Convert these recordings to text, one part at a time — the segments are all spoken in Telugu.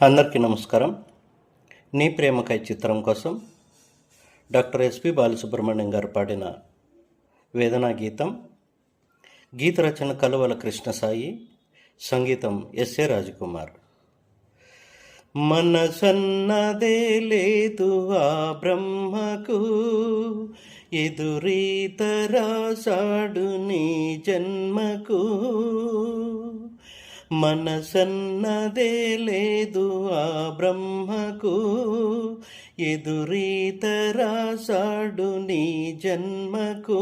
అందరికీ నమస్కారం. నీ ప్రేమకై చిత్రం కోసం డాక్టర్ ఎస్పి బాలసుబ్రహ్మణ్యం గారు పాడిన వేదనా గీతం. గీత రచన కలువల కృష్ణసాయి, సంగీతం ఎస్ఏ రాజకుమార్. మనసన్నదే లేదు ఆ బ్రహ్మకు, ఎదురీత రాసాడు నీ జన్మకు. మనసన్నదే లేదు ఆ బ్రహ్మకు, ఎదురీత రాసాడు నీ జన్మకు.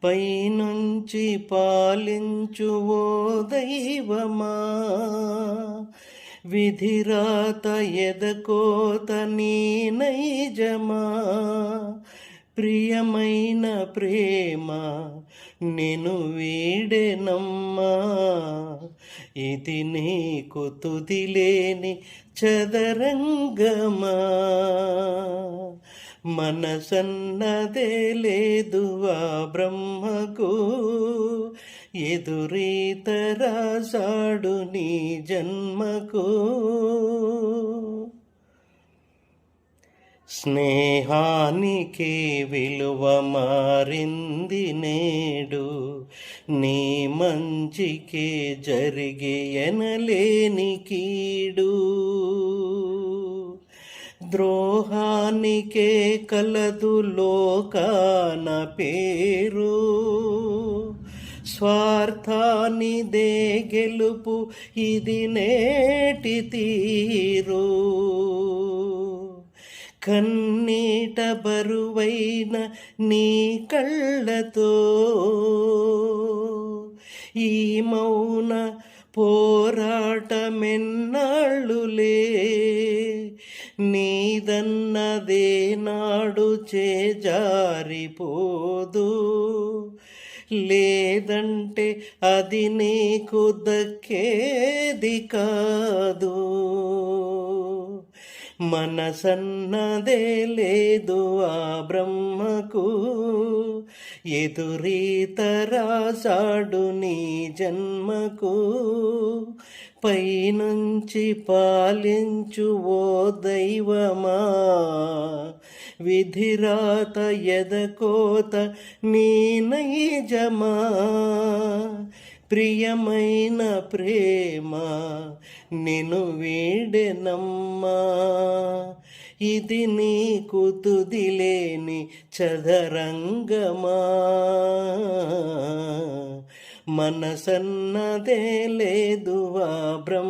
పైనుంచి పాలించు ఓ దైవమా, విధిరాత ఎదకోత నీ నైజమా. ప్రియమైన ప్రేమ నిన్ను వీడెనమ్మా, ఇది నీకు తుదిలేని చదరంగమా. మనసన్నదే లేదు ఆ బ్రహ్మకు, ఎదురీత రాసాడు నీ జన్మకు. స్నేహానికి విలువ మారింది నేడు, నీ మంచికే జరిగే ఎనలేని కీడు. ద్రోహానికే కలదు లోకాన పేరు, స్వార్థానిదే గెలుపు ఇది నేటి తీరు. కన్నీట బరువైన నీ కళ్ళతో ఈ మౌన పోరాటమెన్నాళ్ళులే. నీదన్నదే నాడు చేజారిపోదు, లేదంటే అది నీకు దక్కేది కాదు. మనసన్నదే లేదు ఆ బ్రహ్మకు, ఎదురీత రాసాడు నీ జన్మకు. పైనుంచి పాలించు ఓ దైవమా, విధిరాత ఎదకోత నీ నైజమా. ప్రియమైన ప్రేమ నిన్ను వీడెనమ్మా, ఇది నీకు తుదిలేని చదరంగమా. మనసన్నదే లేదు ఆ బ్రహ్మ